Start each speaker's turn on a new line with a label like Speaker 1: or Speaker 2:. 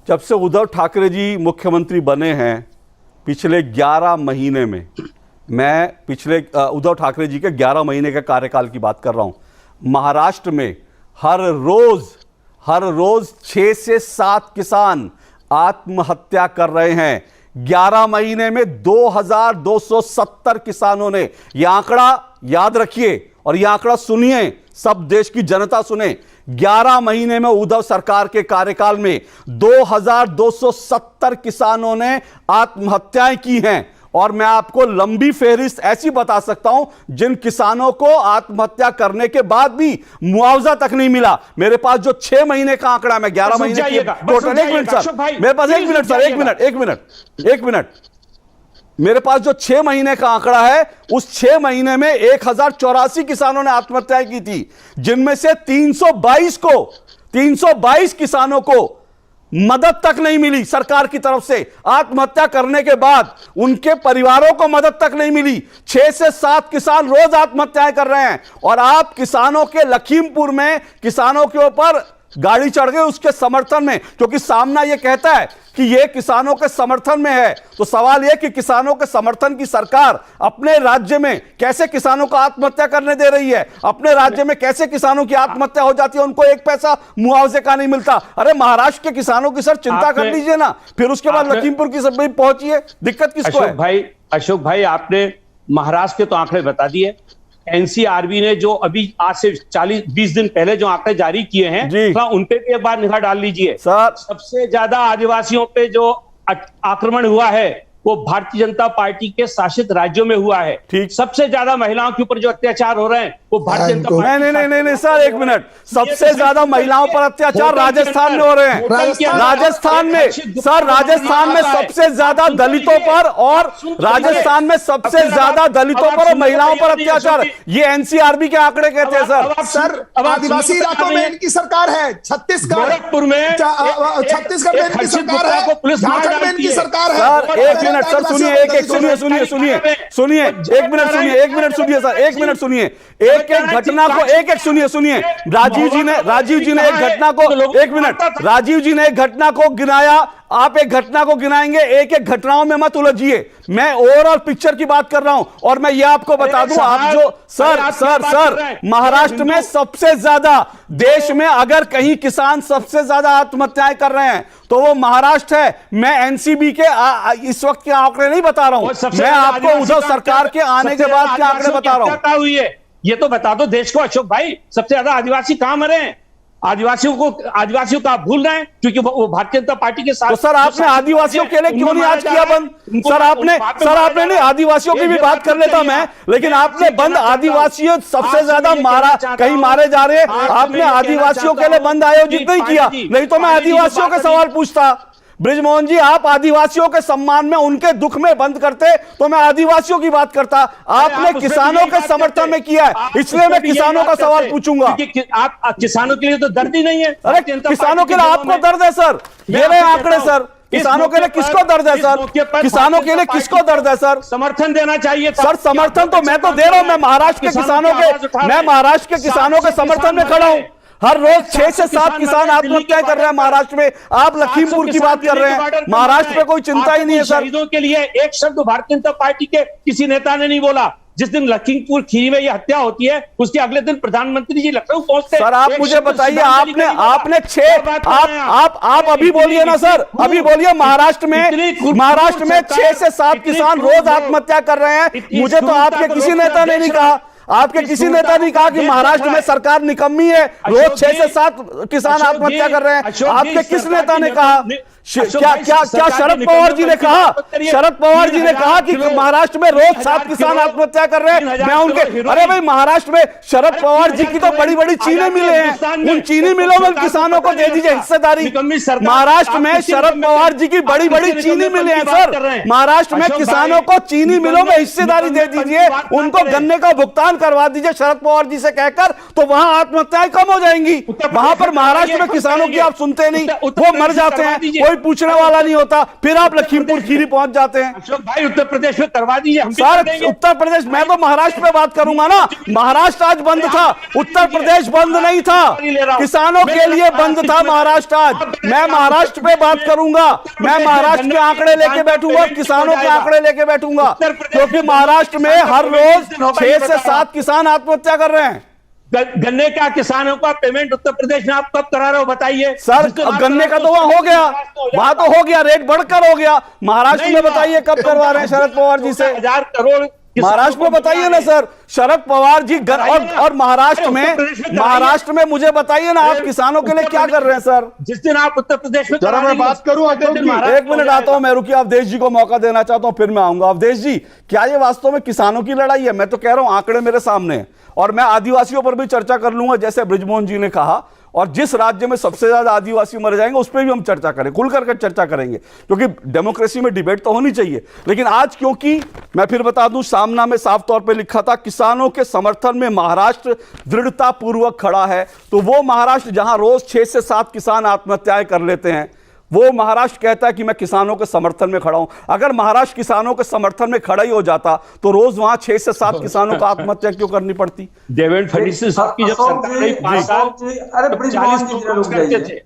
Speaker 1: जब से उद्धव ठाकरे जी मुख्यमंत्री बने हैं पिछले 11 महीने में, मैं पिछले उद्धव ठाकरे जी के 11 महीने के कार्यकाल की बात कर रहा हूं, महाराष्ट्र में हर रोज 6 से 7 किसान आत्महत्या कर रहे हैं। 11 महीने में 2270 किसानों ने, यह आंकड़ा याद रखिए और यह आंकड़ा सुनिए, सब देश की जनता सुने, 11 महीने में उद्धव सरकार के कार्यकाल में 2270 किसानों ने आत्महत्याएं की हैं। और मैं आपको लंबी फेहरिस्त ऐसी बता सकता हूं जिन किसानों को आत्महत्या करने के बाद भी मुआवजा तक नहीं मिला। मेरे पास जो 6 महीने का आंकड़ा, मैं 11 महीने की टोटल, एक मिनट सर, मेरे पास एक मिनट सर, एक मिनट, मेरे पास जो 6 महीने का आंकड़ा है, उस 6 महीने में 1084 किसानों ने आत्महत्या की थी, जिनमें से 322 किसानों को मदद तक नहीं मिली सरकार की तरफ से। आत्महत्या करने के बाद उनके परिवारों को मदद तक नहीं मिली। 6 से 7 किसान रोज आत्महत्याएं कर रहे हैं और आप किसानों के लखीमपुर में किसानों के ऊपर गाड़ी चढ़ गए उसके समर्थन में, क्योंकि सामना यह कहता है कि यह किसानों के समर्थन में है। तो सवाल यह कि किसानों के समर्थन की सरकार अपने राज्य में कैसे किसानों को आत्महत्या करने दे रही है? अपने राज्य में कैसे किसानों की आत्महत्या हो जाती है, उनको एक पैसा मुआवजे का नहीं मिलता? अरे महाराष्ट्र के किसानों की सर चिंता कर लीजिए ना, फिर उसके बाद लखीमपुर की सब पहुंची है, दिक्कत किसको है?
Speaker 2: अशोक भाई, आपने महाराष्ट्र के तो आंकड़े बता दिए। एनसीआरबी ने जो अभी आज से 40-20 दिन पहले जो आंकड़े जारी किए हैं, उन पे भी एक बार निगाह डाल लीजिए। सबसे ज्यादा आदिवासियों पे जो आक्रमण हुआ है वो भारतीय जनता पार्टी के शासित राज्यों में हुआ है। ठीक, सबसे ज्यादा महिलाओं के ऊपर जो अत्याचार हो रहे हैं वो भारतीय जनता पार्टी।
Speaker 1: नहीं सर, एक मिनट, सबसे ज्यादा महिलाओं पर अत्याचार राजस्थान में हो रहे हैं। राजस्थान में सर, राजस्थान में सबसे ज्यादा दलितों पर, और राजस्थान में सबसे ज्यादा दलितों पर और महिलाओं पर अत्याचार, ये एनसीआरबी के आंकड़े कहते हैं सर।
Speaker 3: आदिवासी इलाकों में इनकी सरकार है, छत्तीसगढ़ में इनकी सरकार है, झारखंड में इनकी सरकार है।
Speaker 1: सर एक मिनट सर, सुनिए, एक सुनिए एक मिनट सुनिए सर, एक मिनट सुनिए, एक घटना को एक सुनिए। राजीव जी ने एक घटना को, एक मिनट, राजीव जी ने एक घटना को गिनाया, आप एक घटना को गिनाएंगे, एक घटनाओं में मत उलझिए। मैं ओवरऑल पिक्चर की बात कर रहा हूं। और मैं ये आपको बता दूं, आप जो सर महाराष्ट्र में सबसे ज्यादा, देश में अगर कहीं किसान सबसे ज्यादा आत्महत्याएं कर रहे हैं तो वो महाराष्ट्र है। मैं एनसीबी के इस वक्त के आंकड़े नहीं बता रहा हूं, मैं आपको उद्धव सरकार के आने के बाद के आंकड़े बता रहा हूं।
Speaker 2: ये तो बता दो देश को अशोक भाई, सबसे ज्यादा आदिवासी कहां मरे हैं? आदिवासियों को आप भूल रहे हैं क्योंकि वो भारतीय जनता पार्टी के साथ।
Speaker 1: तो सर आपने आदिवासियों के लिए क्यों नहीं आज किया बंद? सर आपने नहीं, आदिवासियों की भी बात कर लेता मैं, लेकिन आपने बंद, आदिवासियों सबसे ज्यादा कहीं मारे जा रहे हैं, आपने आदिवासियों के लिए बंद आयोजित नहीं किया। नहीं तो मैं आदिवासियों के सवाल पूछता। बृजमोहन जी, आप आदिवासियों के सम्मान में, उनके दुख में बंद करते तो मैं आदिवासियों की बात करता। आपने किसानों के समर्थन में किया है, इसलिए मैं किसानों का सवाल पूछूंगा।
Speaker 2: आप किसानों के लिए तो दर्द ही नहीं है।
Speaker 1: अरे किसानों के लिए आपको दर्द है सर, ये रहे आंकड़े सर। किसानों के लिए किसको दर्द है सर? किसानों के लिए किसको दर्द है सर?
Speaker 2: समर्थन देना चाहिए।
Speaker 1: सर समर्थन तो मैं तो दे रहा हूं, मैं महाराष्ट्र के किसानों के समर्थन में खड़ा हूं। हर रोज 6 से 7 किसान आत्महत्या कर रहे हैं महाराष्ट्र में। आप लखीमपुर की बात कर रहे हैं, महाराष्ट्र में कोई चिंता ही नहीं है सर।
Speaker 2: शहीदों के लिए एक शब्द भारतीय जनता पार्टी के किसी नेता ने नहीं बोला। जिस दिन लखीमपुर खीरी में यह हत्या होती है, उसके अगले दिन प्रधानमंत्री जी लखनऊ पहुंचते।
Speaker 1: सर आप मुझे बताइए, आपने 6, आप अभी बोलिए ना सर, अभी बोलिए, महाराष्ट्र में 6 से 7 किसान रोज आत्महत्या कर रहे हैं। मुझे तो आपके किसी नेता ने नहीं कहा, आपके किसी नेता ने कहा कि महाराष्ट्र में सरकार निकम्मी है, रोज 6 से 7 किसान आत्महत्या कर रहे हैं। आपके किस नेता ने कहा? क्या शरद पवार जी ने कहा? शरद पवार जी ने कहा कि महाराष्ट्र में रोज 7 किसान आत्महत्या कर रहे हैं। मैं उनके, अरे भाई महाराष्ट्र में शरद पवार जी की तो बड़ी बड़ी चीनी मिलें हैं, उन चीनी मिलों में किसानों को दे दीजिए हिस्सेदारी। महाराष्ट्र में शरद पवार जी की बड़ी बड़ी चीनी मिलें हैं सर, महाराष्ट्र में किसानों को चीनी मिलों में हिस्सेदारी दे दीजिए, उनको गन्ने का भुगतान करवा दीजिए शरद पवार जी से कहकर, तो वहां आत्महत्याएं कम हो जाएंगी। वहां पर महाराष्ट्र में किसानों की आप सुनते नहीं, वो मर जाते हैं, कोई पूछने वाला नहीं होता, फिर आप लखीमपुर खीरी पहुंच जाते हैं।
Speaker 2: अशोक भाई उत्तर प्रदेश में करवा दीजिए, हम
Speaker 1: सर उत्तर प्रदेश, मैं तो महाराष्ट्र में बात करूंगा ना। महाराष्ट्र आज बंद था, उत्तर प्रदेश बंद नहीं था, किसानों के लिए बंद था महाराष्ट्र आज। मैं महाराष्ट्र पे बात करूंगा, मैं महाराष्ट्र के आंकड़े लेके बैठूंगा, किसानों के आंकड़े लेके बैठूंगा, क्योंकि महाराष्ट्र में हर रोज 6 से 7 किसान आत्महत्या कर रहे हैं।
Speaker 2: गन्ने का किसानों का पेमेंट उत्तर प्रदेश में आप कब करा रहे हो बताइए
Speaker 1: सर? गन्ने का तो वहां हो गया, वहां तो हो गया, रेट बढ़कर हो गया। महाराष्ट्र में बताइए कब करवा रहे हैं शरद पवार जी से?
Speaker 2: 1000 करोड़
Speaker 1: महाराष्ट्र में बताइए ना सर, शरद पवार जी और महाराष्ट्र में मुझे बताइए ना, आप किसानों के लिए क्या कर रहे हैं सर?
Speaker 2: जिस दिन आप उत्तर प्रदेश में
Speaker 3: जरा मैं बात करूं,
Speaker 1: एक मिनट आता हूं मैं, रुकिए, अवधेश जी को मौका देना चाहता हूं, फिर मैं आऊंगा। अवधेश जी, क्या ये वास्तव में किसानों की लड़ाई है? मैं तो कह रहा हूं आंकड़े मेरे सामने हैं, और मैं आदिवासियों पर भी चर्चा कर लूंगा जैसे बृजमोहन जी ने कहा, और जिस राज्य में सबसे ज्यादा आदिवासी मर जाएंगे उस पर भी हम चर्चा करें, खुल करके चर्चा करेंगे, क्योंकि डेमोक्रेसी में डिबेट तो होनी चाहिए। लेकिन आज क्योंकि मैं फिर बता दूं, सामना में साफ तौर पे लिखा था किसानों के समर्थन में महाराष्ट्र दृढ़ता पूर्वक खड़ा है, तो वो महाराष्ट्र जहां रोज 6 से 7 किसान आत्महत्याएं कर लेते हैं, वो महाराष्ट्र कहता है कि मैं किसानों के समर्थन में खड़ा हूं। अगर महाराष्ट्र किसानों के समर्थन में खड़ा ही हो जाता तो रोज वहां 6 से 7 किसानों को आत्महत्या क्यों करनी पड़ती?
Speaker 2: देवेंद्र फडणवीस की जब सरकार रही 5 साल, 40 करते थे,